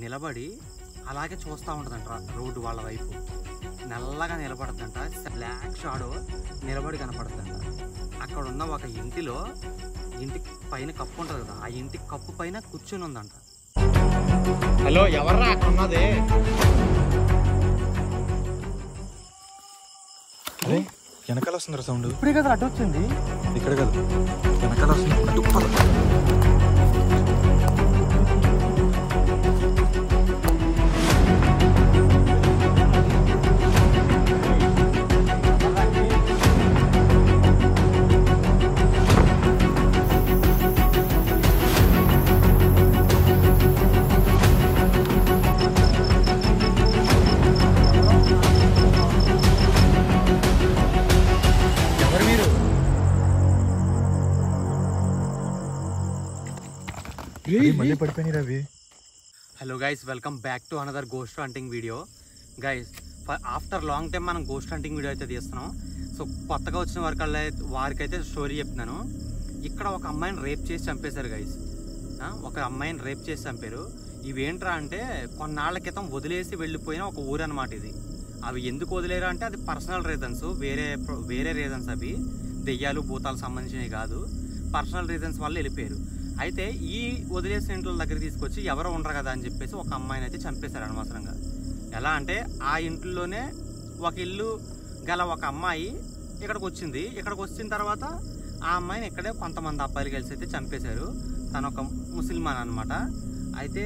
నిలబడి అలాగే చూస్తూ ఉంటుందంట రోడ్డు వాళ్ళ వైపు. నల్లగా నిలబడుతుందంట, బ్లాక్ షాడో నిలబడి కనపడుతుందంట. అక్కడ ఉన్న ఒక ఇంటిలో, ఇంటి పైన కప్పు ఉంటుంది కదా, ఆ ఇంటి కప్పు పైన కూర్చుని ఉందంట. హలో, ఎవర్రా అక్కడ ఉన్నది? అరే వెనకాల వస్తుందిరా సౌండ్. ఇప్పుడే కదా అడ్డు వచ్చింది. ఇక్కడ కాదు, వెనకాల వస్తుంది. మళ్ళీ పడిపోయినాయి Ravi. Hello guys, welcome back to another ghost hunting video. Guys, after long time మనం గోస్ట్ హంటింగ్ వీడియో అయితే తీస్తున్నాం. సో కొత్తగా వచ్చిన వారికైతే స్టోరీ చెప్తున్నాను. ఇక్కడ ఒక అమ్మాయిని రేప్ చేసి చంపేశారు గైస్. ఒక అమ్మాయిని రేప్ చేసి చంపారు. ఇవేంట్రా అంటే కొన్నాళ్ల క్రితం వదిలేసి వెళ్ళిపోయిన ఒక ఊరు అనమాట ఇది. అవి ఎందుకు వదిలేరు అంటే అది పర్సనల్ రీజన్స్, వేరే రీజన్స్. అవి దెయ్యాలు భూతాలకు సంబంధించినవి కాదు, పర్సనల్ రీజన్స్ వల్ల వెళ్ళిపోయారు. అయితే ఈ వదిలేసిన ఇంట్లో దగ్గర తీసుకొచ్చి ఎవరో ఉండరు కదా అని చెప్పేసి ఒక అమ్మాయిని అయితే చంపేశారు అనవసరంగా. ఎలా అంటే ఆ ఇంట్లోనే ఒక ఇల్లు గల ఒక అమ్మాయి ఇక్కడికి వచ్చింది. ఇక్కడికి వచ్చిన తర్వాత ఆ అమ్మాయిని ఇక్కడే కొంతమంది అబ్బాయిలు కలిసి అయితే చంపేశారు. తను ఒక ముస్లిమాన్ అనమాట. అయితే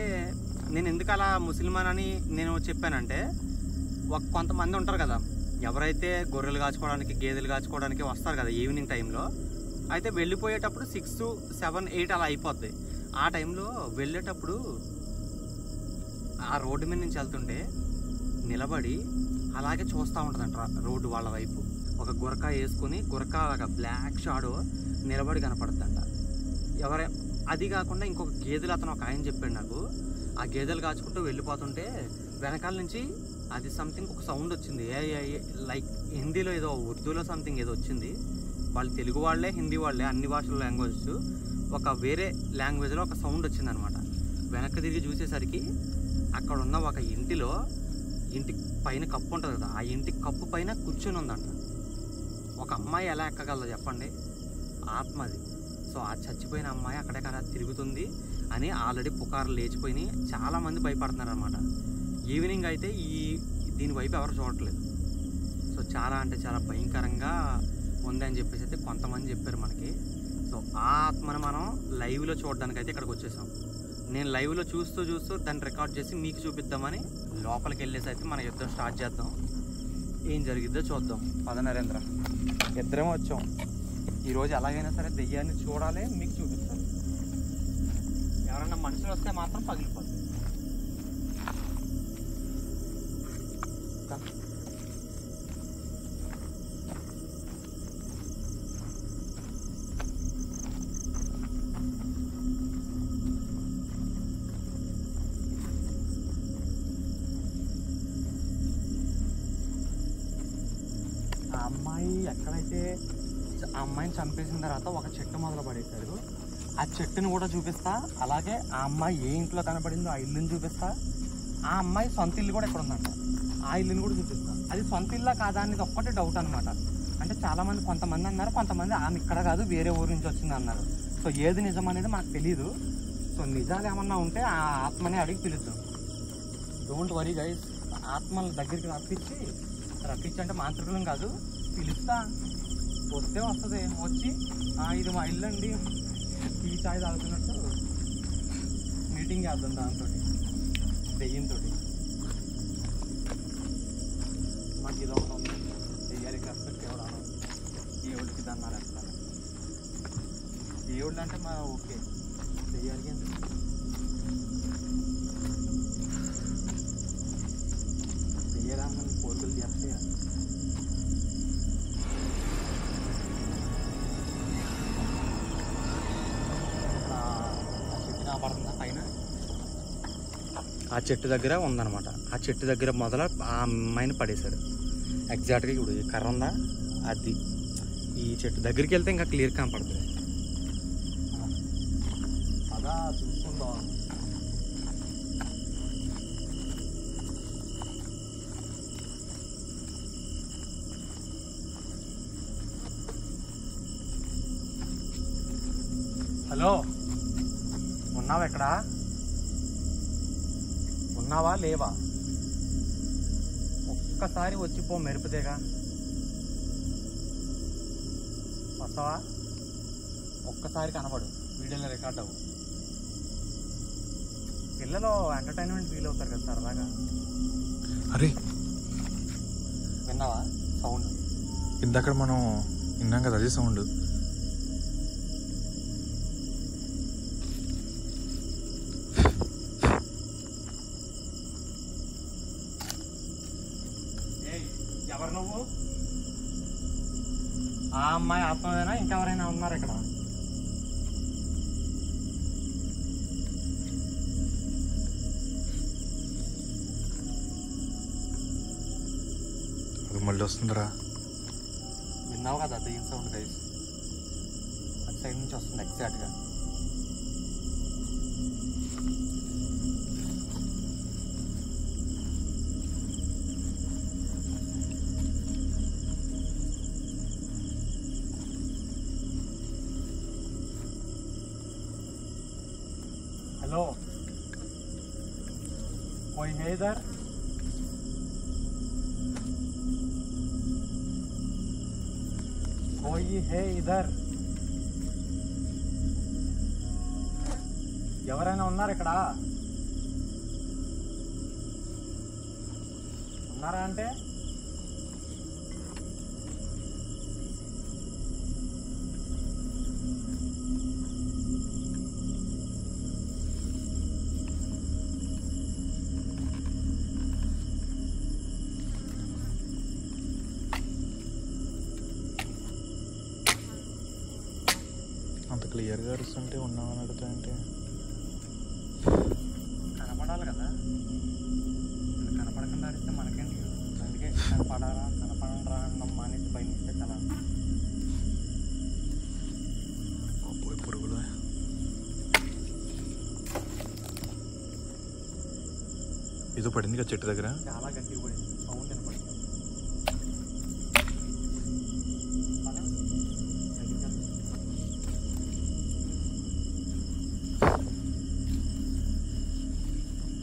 నేను ఎందుకు అలా ముస్లిమాన్ అని నేను చెప్పానంటే, కొంతమంది ఉంటారు కదా, ఎవరైతే గొర్రెలు కాచుకోవడానికి గేదెలు కాచుకోవడానికి వస్తారు కదా ఈవినింగ్ టైంలో. అయితే వెళ్ళిపోయేటప్పుడు 6, 7, 8 అలా అయిపోద్ది. ఆ టైంలో వెళ్ళేటప్పుడు ఆ రోడ్డు మీద నుంచి వెళ్తుంటే నిలబడి అలాగే చూస్తూ ఉంటుందంట రోడ్డు వాళ్ళ వైపు. ఒక గురక వేసుకుని, గురక బ్లాక్ షాడో నిలబడి కనపడుతుందంట. అది కాకుండా ఇంకొక గేదెలు అతను ఒక ఆయన చెప్పాడు నాకు. ఆ గేదెలు కాచుకుంటూ వెళ్ళిపోతుంటే వెనకాల నుంచి అది సంథింగ్ ఒక సౌండ్ వచ్చింది. లైక్ హిందీలో ఏదో, ఉర్దూలో సంథింగ్ ఏదో వచ్చింది. వాళ్ళు తెలుగు వాళ్ళే, హిందీ వాళ్ళే, అన్ని భాషల లాంగ్వేజెస్, ఒక వేరే లాంగ్వేజ్లో ఒక సౌండ్ వచ్చిందనమాట. వెనక్కి తిరిగి చూసేసరికి అక్కడ ఉన్న ఒక ఇంటిలో, ఇంటి పైన కప్పు ఉంటుంది కదా, ఆ ఇంటి కప్పు పైన కూర్చుని ఉందంట. ఒక అమ్మాయి ఎలా ఎక్కగలదో చెప్పండి? ఆత్మది. సో ఆ చచ్చిపోయిన అమ్మాయి అక్కడెక్కడ తిరుగుతుంది అని ఆల్రెడీ పుకార్లు లేచిపోయినాయి. చాలామంది భయపడుతున్నారు అనమాట. ఈవినింగ్ అయితే దీని వైపు ఎవరు చూడట్లేదు. సో చాలా అంటే చాలా భయంకరంగా ఉందని చెప్పేసి అయితే కొంతమంది చెప్పారు మనకి. సో ఆ ఆత్మను మనం లైవ్లో చూడడానికి అయితే ఇక్కడికి వచ్చేసాం. నేను లైవ్లో చూస్తూ దాన్ని రికార్డ్ చేసి మీకు చూపిద్దామని లోపలికి వెళ్ళేసి అయితే మన యుద్ధం స్టార్ట్ చేద్దాం. ఏం జరిగిద్దో చూద్దాం. పద నరేంద్ర, ఇద్దరం వచ్చాం. ఈరోజు ఎలాగైనా సరే దెయ్యాన్ని చూడాలి, మీకు చూపిస్తాను. ఎవరన్నా మనుషులు వస్తే మాత్రం పగిలిపోతుంది. ఆ అమ్మాయి ఎక్కడైతే ఆ అమ్మాయిని చంపేసిన తర్వాత ఒక చెట్టు మొదలు పడేశారు. ఆ చెట్టుని కూడా చూపిస్తా, అలాగే ఆ అమ్మాయి ఏ ఇంట్లో కనపడిందో ఆ ఇల్లుని చూపిస్తా. ఆ అమ్మాయి సొంత ఇల్లు కూడా ఇక్కడ ఉందంట, ఆ ఇల్లుని కూడా చూపిస్తా. అది సొంత ఇల్లా కాదా అనేది ఒక్కటే డౌట్ అనమాట. అంటే చాలామంది, కొంతమంది అన్నారు, కొంతమంది ఆమె ఇక్కడ కాదు వేరే ఊరి నుంచి వచ్చింది అన్నారు. సో ఏది నిజం అనేది మనకు తెలీదు. సో నిజాలు ఏమన్నా ఉంటే ఆ ఆత్మని అడిగి పిలుద్దాం. డోంట్ వరీ గైస్, ఆత్మల దగ్గరికి రప్పించి అంటే మాంత్రికులం కాదు, పిలుస్తా. వస్తే వస్తుంది. వచ్చి ఇది మా ఇల్లు అండి, టీ చాయ్ తాగుతున్నట్టు మీటింగ్ చేద్దాం దాంతో, దెయ్యంతో. మాకు ఇలా ఉంది, దెయ్యాలకి రెస్పెక్ట్ ఇవ్వడం, దేవుడికి దండాలు వేస్తాను. దేవుళ్ళు అంటే మా ఓకే, దెయ్యాలకి ఎందుకు? దెయ్యాలని కోరికలు చేస్తే పైన ఆ చెట్టు దగ్గర ఉందన్నమాట. ఆ చెట్టు దగ్గర మొదల ఆ అమ్మాయిని పడేశాడు. ఎగ్జాక్ట్గా ఇప్పుడు ఈ కర్ర ఉందా, అది ఈ చెట్టు దగ్గరికి వెళ్తే ఇంకా క్లియర్ కనపడుతుంది. అదా చూసుకుందాం. హలో, ఉన్నావా? ఎక్కడ ఉన్నావా లేవా? ఒక్కసారి వచ్చిపో, మెరుపుదేగా వస్తావా? ఒక్కసారి కనపడు, వీడియోలో రికార్డ్ అవ్వు. పిల్లలు ఎంటర్టైన్మెంట్ ఫీల్ అవుతారు కదా సరదాగా. అరే విన్నావా సౌండ్? ఇందాక మనం విన్నాం కదా, అదే సౌండ్. ఎవరు నువ్వు? ఆ అమ్మాయి ఆత్మదేనా? ఇంకెవరైనా ఉన్నారు ఇక్కడ? అది మళ్ళీ వస్తుందిరా. విన్నావు కదా దీని సౌండ్ గైస్, అటు సైడ్ నుంచి వస్తుంది ఎగ్జాక్ట్గా. हेलो, कोई है इधर? कोई है इधर? ఎవరైనా ఉన్నారు ఇక్కడ? ఉన్నారా అంటే? అంత క్లియర్గా అరుస్తుంటే ఉన్నామని అడుగుతా అంటే కనపడాలి కదా, కనపడకుండా అడిగితే మనకేంటి? అందుకే కనపడాలా కనపడరా అన్నమ్మా అనేసి భయం ఇస్తే కదా. పోయి పురుగులు. ఏదో పడింది కదా చెట్టు దగ్గర. చాలా గట్టిగా పడింది, సౌండ్ వినపడింది.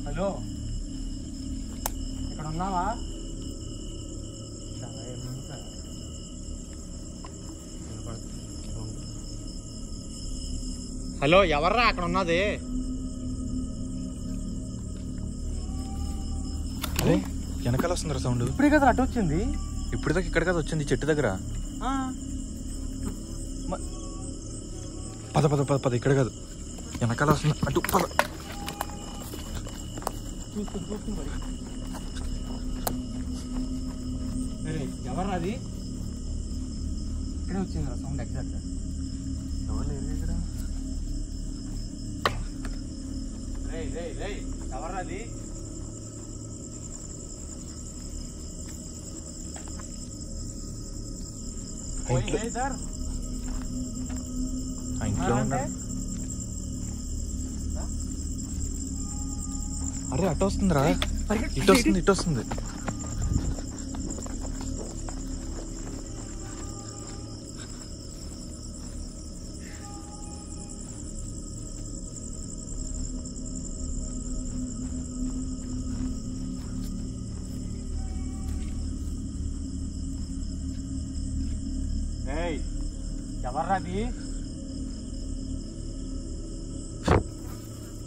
హలో, ఇక్కడ ఉన్నావా? హలో, ఎవర్రా అక్కడ ఉన్నది? అరే వెనకాల వస్తుందిరా సౌండ్. ఇప్పుడే కదా అటు వచ్చింది. ఇప్పుడు దాకా ఇక్కడ కదా వచ్చింది, చెట్టు దగ్గర. పద పద పద పద, ఇక్కడ కాదు వెనకాల వస్తుంది, అటు పద. చూస్తుంది మరి. ఎవర్రా అది? ఇక్కడే వచ్చింది రా సౌండ్ ఎగ్జాక్ట్గా. ఎవరు లేరు ఇక్కడ. ఎవర్రా అది? ఇంట్లో ఉన్నా. అరే అటు వస్తుందిరా, ఇటు వస్తుంది, ఇటు వస్తుంది. ఎవర్రాది?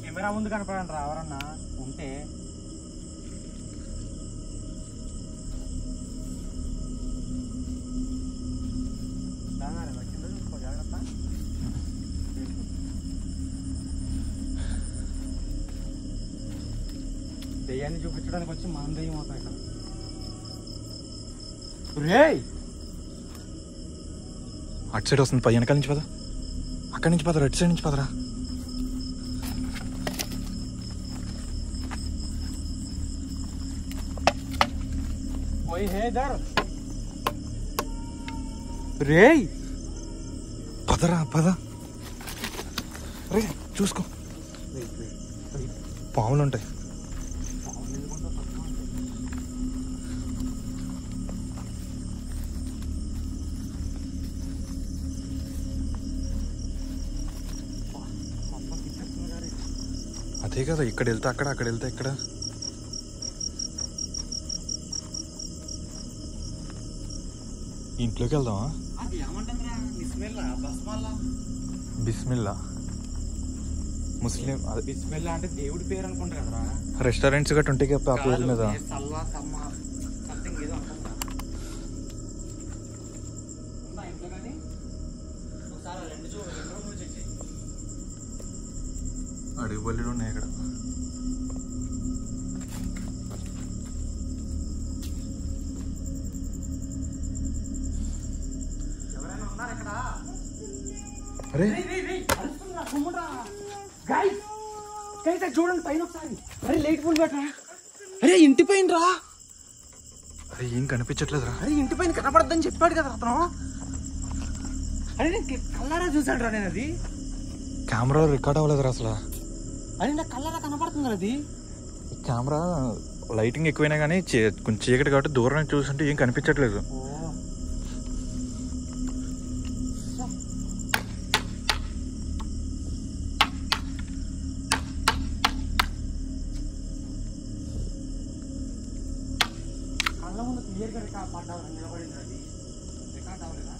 కెమెరా ముందు కనపడండి రా ఎవరన్నా ఉంటే. జాగ్రత్త. దెయ్యాన్ని చూపించడానికి వచ్చి మనం దెయ్యం అవుతాం ఇక్కడ. రేయ్ అటు సైడ్ వస్తుంది, పై వెనకాల నుంచి పద. అక్కడి నుంచి పదరా, అటు సైడ్ నుంచి పదరా. कोई है इधर? రేయ్ పదరా పద. రే చూసుకో, పాములు ఉంటాయి. అదే కదా, ఇక్కడ వెళ్తే అక్కడ, అక్కడ వెళ్తే ఇక్కడ. ఇంట్లోకి వెళ్దామా? బిస్మిల్లా ముస్లిం బిస్మిల్లా అంటే దేవుడి పేరు అనుకుంటా కదరా. రెస్టారెంట్స్ గట్టు ఉంటాయి కదా ఆ పేరు మీద. అడుగు బల్లిలు ఉన్నాయి ఇక్కడ. అరే చూడండి పైన ఒకసారి. అరే లైట్ ఫుల్ పెట్టరా. అరే ఇంటి పైన రా. అరే ఏం కనిపించట్లేదురా. అరే ఇంటి పైన కనపడద్దని చెప్పాడు కదా అతను. అరే నేను కల్లారా చూసాడు రా. నేను అది కెమెరా రికార్డ్ అవ్వలేదురా అసలు. అరే నాకు కల్లారా కనపడుతుంది అది. కెమెరా లైటింగ్ ఎక్కువైనా కానీ కొంచెం చీకటి కాబట్టి దూరం చూస్తుంటే ఏం కనిపించట్లేదు. కళ్ళ ముందు క్లియర్గా రికార్డ్ పడ్డావు నిలబడింది అది. రికార్డ్ అవ్వలేదా?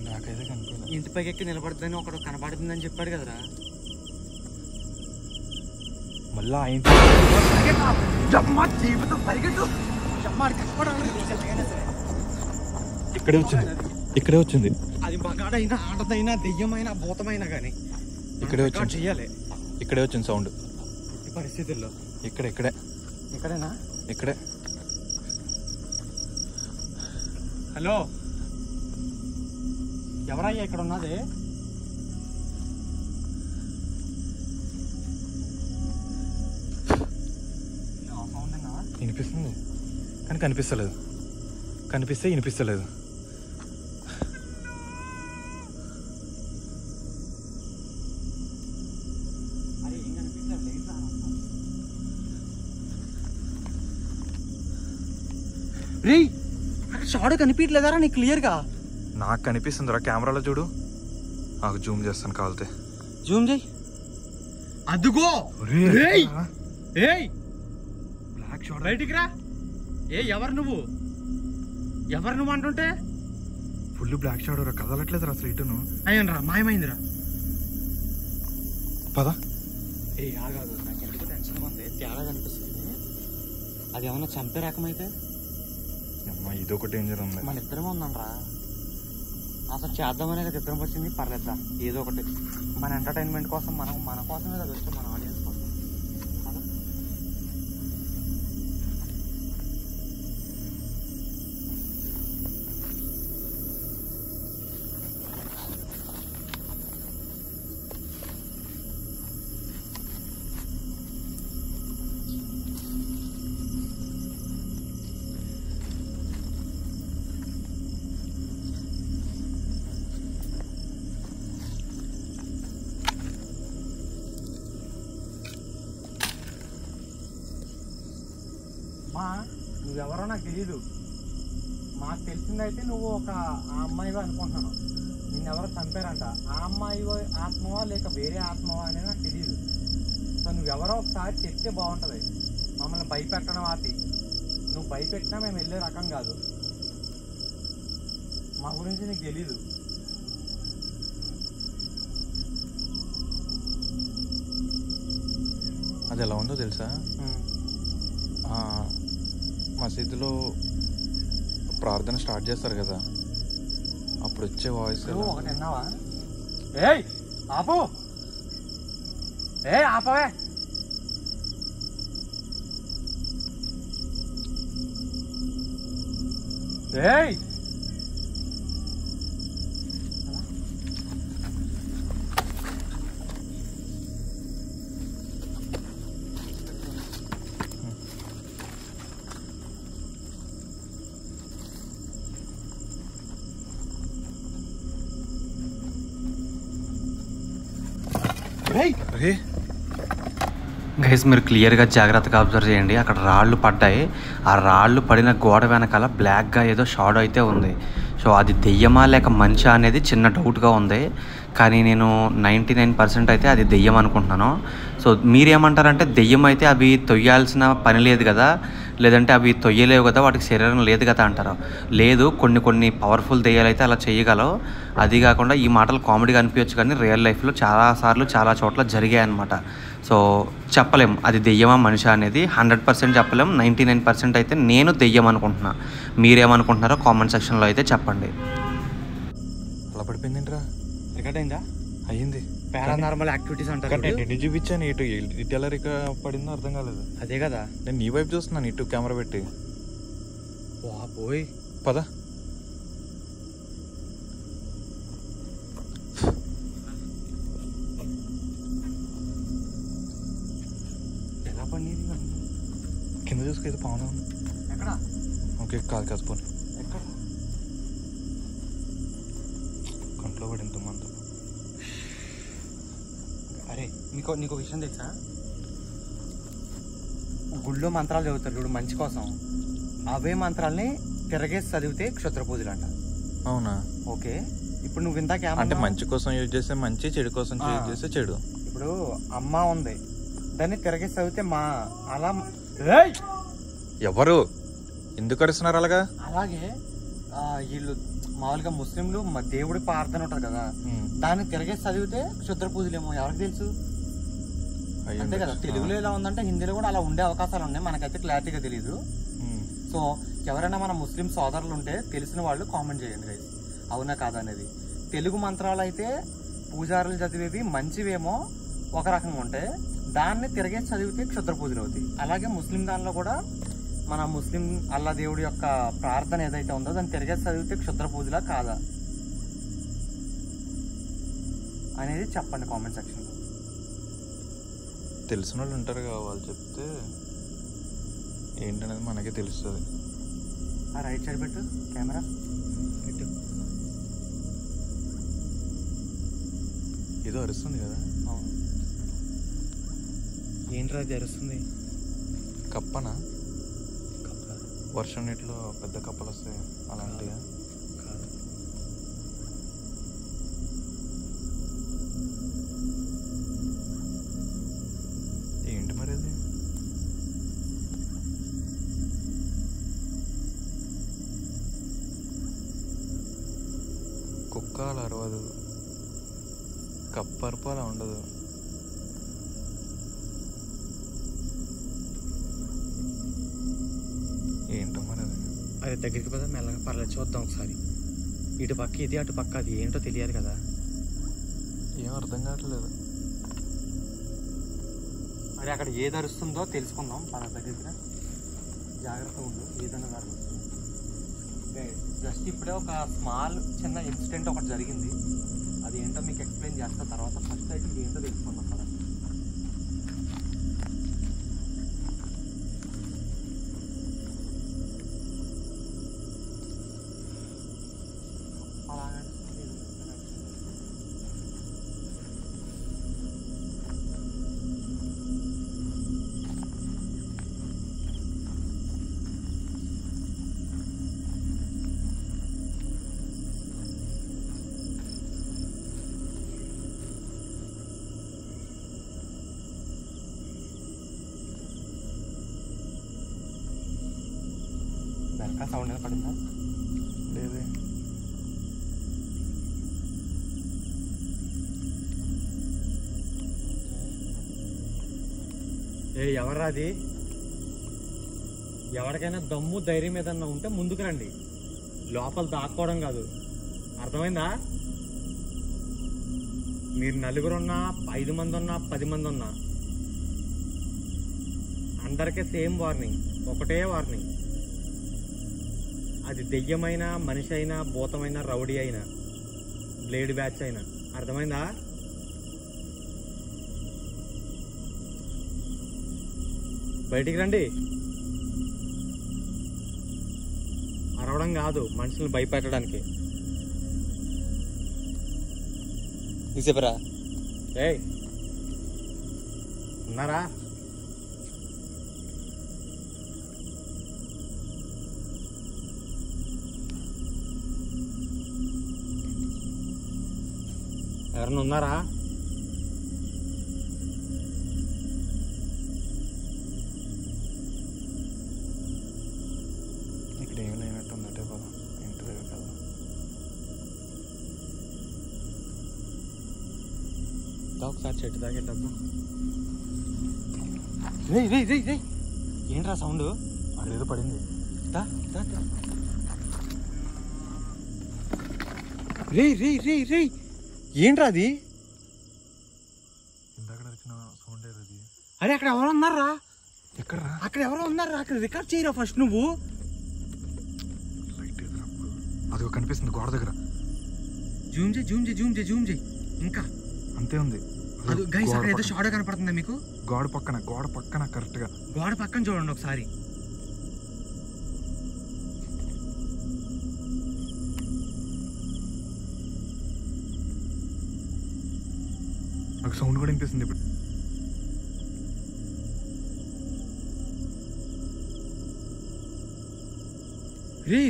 నాకైతే కనిపించలేదు. ఇంటి పైకి ఎక్కి నిలబడుతుందని ఒకడు కనపడుతుందని చెప్పాడు కదరా. మళ్ళా ఆ ఇంటి ఇక్కడే వచ్చింది, ఇక్కడే వచ్చింది. అది మగాడైనా ఆడదైనా దెయ్యమైనా భూతమైనా కానీ ఇక్కడే వచ్చింది, చెయ్యాలి. ఇక్కడే వచ్చింది సౌండ్. ఈ పరిస్థితుల్లో ఇక్కడే ఇక్కడే ఇక్కడేనా? ఇక్కడే. హలో ఎవరయ్యా ఇక్కడ ఉన్నది? వినిపిస్తుంది కానీ కనిపిస్తలేదు, కనిపిస్తే వినిపిస్తలేదు. రే అక్కడ షాడో కనిపించలేదారా నీకు క్లియర్గా? నాకు కనిపిస్తుందిరా కెమెరాలో చూడు. నాకు జూమ్ చేస్తాను కావాలితే. జూమ్ చేయి. అదుగో బ్లాక్ షాడో. బయటికి రా. ఎవరు నువ్వు? ఎవరు నువ్వు అంటుంటే? ఫుల్ బ్లాక్ షాడో రా, కదలట్లేదు అసలు ఇటును. అయ్యాను రా, మాయమైందిరా. పద. ఆగాదు, నాకు ఎందుకు టెన్షన్ ఉంది. తేడా కనిపిస్తుంది. అది ఏమన్నా చంపే రకమైతే అమ్మా ఇదొక డేంజర్ ఉంది. మన ఇద్దరమే ఉందాం రా. అసలు చేద్దామనే కదా ఇద్దరం వచ్చింది. పర్లేదా ఏదో ఒకటి మన ఎంటర్టైన్మెంట్ కోసం, మన కోసమే కదా వచ్చాం, మన ఆడియన్స్ కోసం. నువ్వెవరో నాకు తెలియదు. మాకు తెలిసిందైతే నువ్వు ఒక ఆ అమ్మాయివో అనుకుంటున్నాను. నిన్నెవరో చంపారంట. ఆ అమ్మాయివో ఆత్మవా లేక వేరే ఆత్మవా అనేది నాకు తెలియదు. సో నువ్వెవరో ఒకసారి చెప్తే బాగుంటుంది. మమ్మల్ని భయపెట్టడం ఆపి. నువ్వు భయపెట్టినా మేము వెళ్ళే రకం కాదు. మా గురించి నీకు తెలీదు. అది ఎలా ఉందో తెలుసా? మసీదులో ప్రార్థన స్టార్ట్ చేస్తారు కదా, అప్పుడు వచ్చే వాయిస్. ఒకటి విన్నావా? ఆపు, ఆపవే. అరే గైస్ మీరు క్లియర్గా జాగ్రత్తగా అబ్జర్వ్ చేయండి. అక్కడ రాళ్ళు పడ్డాయి. ఆ రాళ్ళు పడిన గోడ వెనకాల బ్లాక్గా ఏదో షాడో అయితే ఉంది. సో అది దెయ్యమా లేక మనిషా అనేది చిన్న డౌట్గా ఉంది. కానీ నేను 99% అయితే అది దెయ్యం అనుకుంటున్నాను. సో మీరేమంటారంటే దెయ్యం అయితే అవి తొయ్యాల్సిన పని లేదు కదా, లేదంటే అవి తొయ్యలేవు కదా, వాటికి శరీరం లేదు కదా అంటారు. లేదు, కొన్ని పవర్ఫుల్ దెయ్యాలు అయితే అలా చేయగలవు. అది కాకుండా ఈ మాటలు కామెడీగా అనిపించచ్చు కానీ రియల్ లైఫ్లో చాలాసార్లు చాలా చోట్ల జరిగాయి అన్నమాట. సో చెప్పలేం అది దెయ్యమా మనిషి అనేది 100% చెప్పలేం. 99% అయితే నేను దెయ్యం అనుకుంటున్నా. మీరేమనుకుంటున్నారో కామెంట్ సెక్షన్లో అయితే చెప్పండి. అలా పడిపోయింది ఏంట్రా? రికార్డ్ అయిందా? అయ్యింది. పారానార్మల్ యాక్టివిటీస్ అంటారు. నేను చూపించాను ఇటు ఎలా పడిందో అర్థం కాలేదు. అదే కదా నేను నీ వైపు చూస్తున్నాను ఇటు కెమెరా పెట్టి. పోయి పద. ఎలా పడింది? కింద చూసుకు ఇది పావునా ఉంది. ఎక్కడ? ఓకే కాదు పోనీ. ఎక్కడ? కంట్లో పడింది తుమ్మంతా. అరే నీకు విషయం తెలుసా? గుళ్ళో మంత్రాలు చదువుతారు చూడు మంచి కోసం, అవే మంత్రాలని తిరగేసి చదివితే క్షుద్ర పూజలు అంట. అవునా? ఓకే, ఇప్పుడు నువ్వు ఇందాక అంటే మంచి కోసం యూజ్ చేస్తే మంచి, చెడు కోసం యూజ్ చేస్తే చెడు. ఇప్పుడు అమ్మ ఉంది, దాన్ని తిరగేసి చదివితే మా అలా ఎవరు ఎందుకు అరుస్తున్నారు అలాగా? అలాగే వీళ్ళు మామూలుగా ముస్లింలు దేవుడి ప్రార్థన ఉంటుంది కదా, దాన్ని తిరగేసి చదివితే క్షుద్ర పూజలేమో ఎవరికి తెలుసు? అంతే కదా. తెలుగులో ఎలా ఉందంటే హిందీలో కూడా అలా ఉండే అవకాశాలు ఉన్నాయి, మనకైతే క్లారిటీగా తెలియదు. సో ఎవరైనా మన ముస్లిం సోదరులు ఉంటే తెలిసిన వాళ్ళు కామెంట్ చేయండి గైస్, అవునా కాదా అనేది. తెలుగు మంత్రాలు అయితే పూజారులు చదివేవి మంచివేమో ఒక రకంగా ఉంటాయి, దాన్ని తిరగేసి చదివితే క్షుద్ర పూజలు అవుతాయి. అలాగే ముస్లిం దానిలో కూడా మన ముస్లిం అల్లా దేవుడి యొక్క ప్రార్థన ఏదైతే ఉందో దాన్ని తిరగేసి చదివితే క్షుద్ర పూజలా కాదా అనేది చెప్పండి కామెంట్ సెక్షన్లో. తెలిసిన వాళ్ళు ఉంటారు కదా, వాళ్ళు చెప్తే ఏంటనేది మనకే తెలుస్తుంది. ఆ రైట్ సైడ్ పెట్టు, కెమెరా పెట్టు. ఏదో అరుస్తుంది కదా. అవును, ఏంట్రా అది అరుస్తుంది? కప్పనా? వర్షం నీటిలో పెద్ద కప్పలు వస్తాయి అలాంటిగా? కాదు. ఏంటి మరి అది? కుక్క అలా అరవదు, కప్ప అరుపు అలా ఉండదు. ఏంటో మరి అది. అది దగ్గరికి పోతే మెల్లగా పర్లేదు, చూద్దాం ఒకసారి. ఇటు పక్క ఇది, అటు పక్క అది, ఏంటో తెలియాలి కదా. ఏం అర్థం కావట్లేదు. మరి అక్కడ ఏది అరుస్తుందో తెలుసుకుందాం. మన దగ్గర జాగ్రత్తగా ఉండు, ఏదైనా జరగదు. జస్ట్ ఇప్పుడే ఒక స్మాల్ చిన్న ఇన్సిడెంట్ ఒకటి జరిగింది, అది ఏంటో మీకు ఎక్స్ప్లెయిన్ చేస్తా తర్వాత. ఫస్ట్ అయితే ఇది ఏంటో తెలుసుకుందాం కదా. వెనక సౌండ్ వినపడిందా? లేదే. ఎవర్రా అది? ఎవరికైనా దమ్ము ధైర్యం ఏదన్నా ఉంటే ముందుకు రండి, లోపల దాక్కోవడం కాదు, అర్థమైందా? మీరు నలుగురున్నా, 5 మంది ఉన్నా, 10 మంది ఉన్నా, అందరికీ సేమ్ వార్నింగ్, ఒకటే వార్నింగ్. అది దెయ్యమైనా, మనిషి అయినా, భూతమైనా, రౌడీ అయినా, బ్లేడ్ బ్యాచ్ అయినా, అర్థమైందా? బయటికి రండి. అరవడం కాదు, మనుషులను భయపెట్టడానికి. తీసేపరా. ఏయ్ ఉన్నారా? ఎవరన్నా ఉన్నారా? ఇక్కడ ఏం లేనట్టుంది. అటే కదా ఇంటి దగ్గర కదా. ఒకసారి చెట్టు దాకా వెళ్ళొద్దాం. ఏంట్రా సౌండ్? అదేదో పడింది. రే ఏంట్రా అది? ఇందాక వచ్చిన సౌండ్ అది. అరే అక్కడ ఎవరో ఉన్నారా? ఎక్కడ? అక్కడ ఎవరో ఉన్నారా? అక్కడ రికార్డ్ చేయరా ఫస్ట్ నువ్వు. లైట్ అది కనిపిస్తుంది గోడ దగ్గర. జూమ్ చేయి ఇంకా. అంతే ఉంది. అది గైస్ అక్కడ ఏదో షాడో కనపడుతుందా మీకు? గోడ పక్కన కరెక్ట్ గా గోడ పక్కన చూడండి ఒకసారి. నాకు సౌండ్ కూడా వినిపిస్తుంది ఇప్పుడు. రే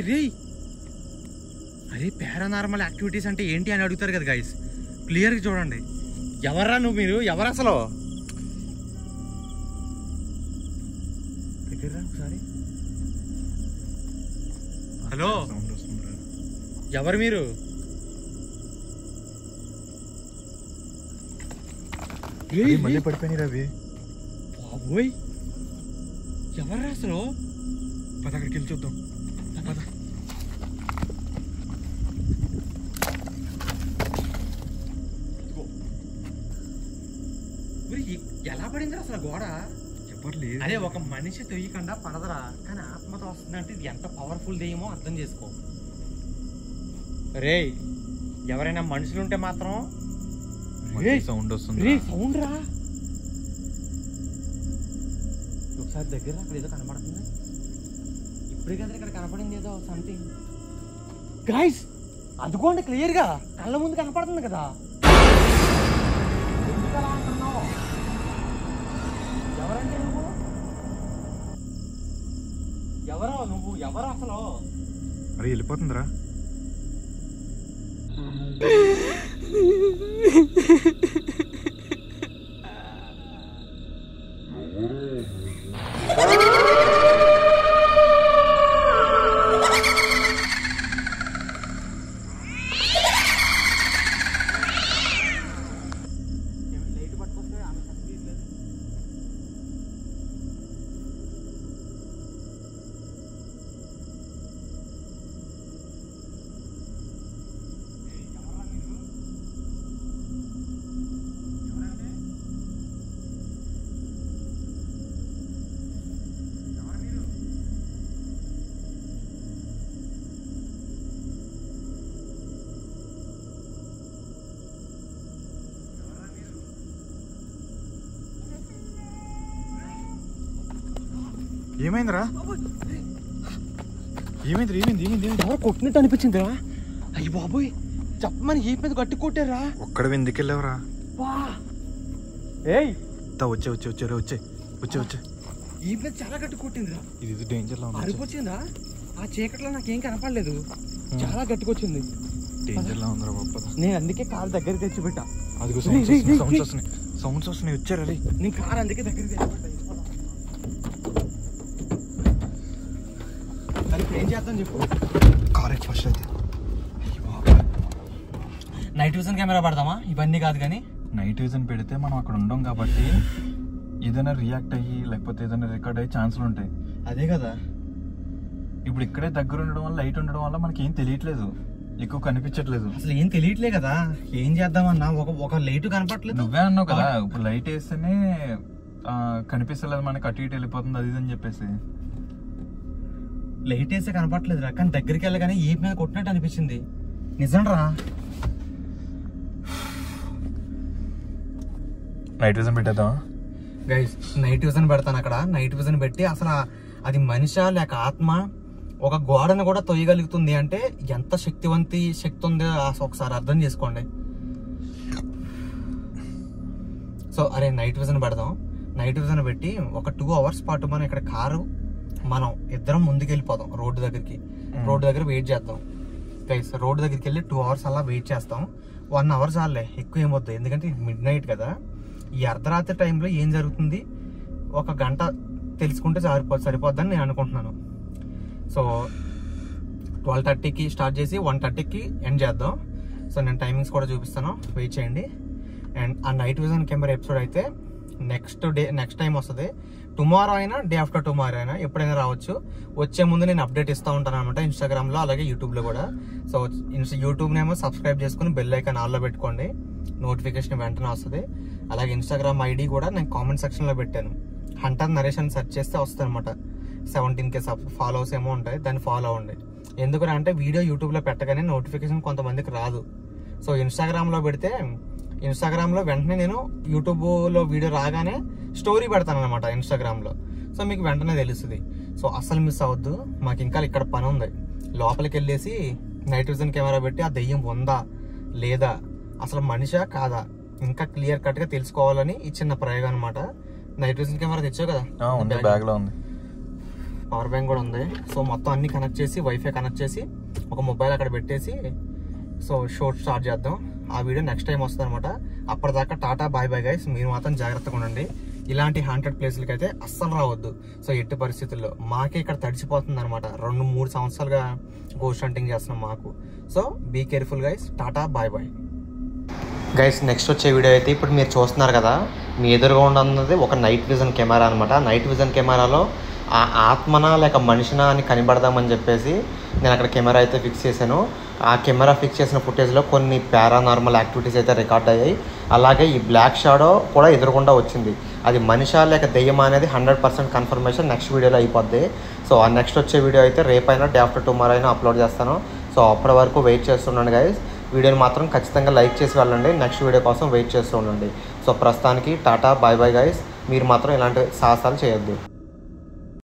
అరే పారానార్మల్ యాక్టివిటీస్ అంటే ఏంటి అని అడుగుతారు కదా గైస్. క్లియర్గా చూడండి. ఎవర్రా నువ్వు? మీరు ఎవరు అసలు? దగ్గర ఒకసారి. హలో, సౌండ్ వస్తుంది. ఎవరు మీరు? మళ్ళీ పడిపోయినాయి రవి. బాబోయ్ ఎవర్రా అసలు? పద అక్కడికి వెళ్ళి చూద్దాం. పద. ఎలా పడింది అసలు గోడ? చెప్పట్లేదు. అదే ఒక మనిషి తొయ్యకుండా పడదరా, కానీ ఆత్మతో వస్తుందంటే ఇది ఎంత పవర్ఫుల్ దెయ్యమో అర్థం చేసుకో. రే ఎవరైనా మనుషులు ఉంటే మాత్రం సౌండ్ వస్తుంది. సౌండ్ రా ఒకసారి దగ్గర. అక్కడ ఏదో కనపడుతుంది ఇప్పుడే కదా ఇక్కడ కనపడింది ఏదో సంథింగ్. గైస్ అదుకోండి క్లియర్ గా కళ్ళ ముందు కనపడుతుంది కదా. ఎవరంటే నువ్వు? ఎవరు అసలు? అరే వెళ్ళిపోతుందిరా. ఏమైందిరా? ఏమైంది? ఎవరు కొట్టినట్టు అనిపించిందిరా. అయ్యి బాబోయ్ చెప్పమని ఏ మీద గట్టి కొట్టారా? ఒక్కడ ఎందుకు వెళ్ళావురా? వచ్చే ఈ మీద చాలా గట్టి కొట్టిందిరా. ఇది డేంజర్ లో అరిపోచ్చిందా? ఆ చీకట్లో నాకేం కనపడలేదు. చాలా గట్టికొచ్చింది. డేంజర్ లో ఉందిరా బాబు. నేను అందుకే కారు దగ్గర తెచ్చి పెట్టా. అదిగో సౌండ్స్ వస్తున్నాయి. వచ్చారు అది. నేను కారు అందుకే దగ్గర తెచ్చిపెట్టా. ఇప్పుడు ఏం చేద్దాం చెప్పు. కార్ ఫస్ట్ అయితే నైట్ విజన్ కెమెరా పడదామా? ఇవన్నీ కాదు కానీ నైట్ విజన్ పెడితే మనం అక్కడ ఉండం కాబట్టి ఏదైనా రియాక్ట్ అయ్యి లేకపోతే ఏదైనా రికార్డ్ అయ్యే ఛాన్సులు ఉంటాయి. అదే కదా. ఇప్పుడు ఇక్కడే దగ్గర ఉండడం వల్ల లైట్ ఉండడం వల్ల మనకి ఏం తెలియట్లేదు, ఎక్కువ కనిపించట్లేదు. అసలు ఏం తెలియట్లే కదా. ఏం చేద్దామన్నా ఒక లైట్ కనపట్లేదు. నువ్వే అన్నావు కదా ఇప్పుడు లైట్ వేస్తేనే కనిపిస్తలేదు మనకి, అటు ఇటు వెళ్ళిపోతుంది అది అని చెప్పేసి. లైట్ వేస్తే కనపట్లేదు రా, కానీ దగ్గరికి వెళ్ళగానే ఏ మీద కొట్టినట్టు అనిపించింది. నిజం రా. నైట్ విజన్ పెట్టేద్దాం గైస్. నైట్ విజన్ పెడతాను అక్కడ. నైట్ విజన్ పెట్టి అసలు అది మనిషా లేక ఆత్మ ఒక గోడను కూడా తొయ్యగలుగుతుంది అంటే ఎంత శక్తి ఉందో ఒకసారి అర్థం చేసుకోండి. సో అరే నైట్ విజన్ పెడదాం. నైట్ విజన్ పెట్టి ఒక 2 hours పాటు మనం ఇక్కడ కారు మనం ఇద్దరం ముందుకు వెళ్ళిపోదాం రోడ్డు దగ్గర వెయిట్ చేద్దాం గైస్. రోడ్డు దగ్గరికి వెళ్ళి 2 hours అలా వెయిట్ చేస్తాం. 1 hour చాలే, ఎక్కువ ఏమొద్దు, ఎందుకంటే మిడ్ నైట్ కదా. ఈ అర్ధరాత్రి టైంలో ఏం జరుగుతుంది 1 గంట తెలుసుకుంటే సరిపోద్దని నేను అనుకుంటున్నాను. సో 12:30కి స్టార్ట్ చేసి 1:30కి ఎండ్ చేద్దాం. సో నేను టైమింగ్స్ కూడా చూపిస్తాను, వెయిట్ చేయండి. అండ్ ఆ నైట్ విజన్ కెమెరా ఎపిసోడ్ అయితే నెక్స్ట్ టైం వస్తుంది. టుమారో అయినా డే ఆఫ్టర్ టుమారో అయినా ఎప్పుడైనా రావచ్చు. వచ్చే ముందు నేను అప్డేట్ ఇస్తూ ఉంటాను అనమాట ఇన్స్టాగ్రామ్లో, అలాగే యూట్యూబ్లో కూడా. సో యూట్యూబ్నేమో సబ్స్క్రైబ్ చేసుకుని బెల్ ఐకాన్ ఆన్లో పెట్టుకోండి, నోటిఫికేషన్ వెంటనే వస్తుంది. అలాగే ఇన్స్టాగ్రామ్ ఐడి కూడా నేను కామెంట్ సెక్షన్లో పెట్టాను. హంటర్ నరేష్ అని సెర్చ్ చేస్తే వస్తుంది అనమాట. 17K ఫాలోవర్స్ ఏమో ఉంటాయి, దాన్ని ఫాలో అవ్వండి. ఎందుకంటే వీడియో యూట్యూబ్లో పెట్టగానే నోటిఫికేషన్ కొంతమందికి రాదు. సో ఇన్స్టాగ్రామ్లో పెడితే ఇన్స్టాగ్రామ్లో వెంటనే నేను యూట్యూబ్లో వీడియో రాగానే స్టోరీ పెడతాను అనమాట ఇన్స్టాగ్రామ్లో. సో మీకు వెంటనే తెలుస్తుంది. సో అస్సలు మిస్ అవ్వద్దు. మాకు ఇంకా ఇక్కడ పని ఉంది. లోపలికి వెళ్ళేసి నైట్ విజన్ కెమెరా పెట్టి ఆ దెయ్యం ఉందా లేదా, అసలు మనిషా కాదా, ఇంకా క్లియర్ కట్గా తెలుసుకోవాలని ఈ చిన్న ప్రయోగం అనమాట. నైట్ విజన్ కెమెరా తెచ్చావు కదా, బ్యాగ్లో ఉంది, పవర్ బ్యాంక్ కూడా ఉంది. సో మొత్తం అన్ని కనెక్ట్ చేసి వైఫై కనెక్ట్ చేసి ఒక మొబైల్ అక్కడ పెట్టేసి సో షోట్ స్టార్ట్ చేద్దాం. ఆ వీడియో నెక్స్ట్ టైం వస్తుంది అనమాట. అప్పటిదాకా టాటా బాయ్ బాయ్ గైస్. మీరు మాత్రం జాగ్రత్తగా ఉండండి. ఇలాంటి హాంటెడ్ ప్లేస్లకి అయితే అస్సలు రావద్దు. సో ఎట్టి పరిస్థితుల్లో మాకే ఇక్కడ తడిచిపోతుంది అనమాట. 2-3 సంవత్సరాలుగా గోస్ట్ హంటింగ్ చేస్తున్నాం మాకు. So be careful guys. Tata bye bye guys. Next వచ్చే వీడియో అయితే ఇప్పుడు మీరు చూస్తున్నారు కదా, మీ ఎదురుగా ఉన్నది ఒక నైట్ విజన్ కెమెరా అనమాట. నైట్ విజన్ కెమెరాలో ఆ ఆత్మనా లేక మనిషినా అని కనిపెడదామని చెప్పేసి నేను అక్కడ కెమెరా అయితే ఫిక్స్ చేశాను. ఆ కెమెరా ఫిక్స్ చేసిన ఫుటేజ్లో కొన్ని పారానార్మల్ యాక్టివిటీస్ అయితే రికార్డ్ అయ్యాయి. అలాగే ఈ బ్లాక్ షాడో కూడా ఎదురుకుండా వచ్చింది. అది మనిషా లేక దెయ్యమా అనేది 100% కన్ఫర్మేషన్ నెక్స్ట్ వీడియోలో అయిపోద్ది. సో ఆ నెక్స్ట్ వచ్చే వీడియో అయితే రేపైనా డే ఆఫ్టర్ టుమారో అయినా అప్లోడ్ చేస్తాను. సో అప్పటి వరకు వెయిట్ చేస్తున్నాను గైస్. వీడియోని మాత్రం ఖచ్చితంగా లైక్ చేసి వెళ్ళండి. నెక్స్ట్ వీడియో కోసం వెయిట్ చేస్తూ ఉండండి. సో ప్రస్తుతానికి టాటా బాయ్ బాయ్ గైస్. మీరు మాత్రం ఇలాంటి సాహసాలు చేయొద్దు.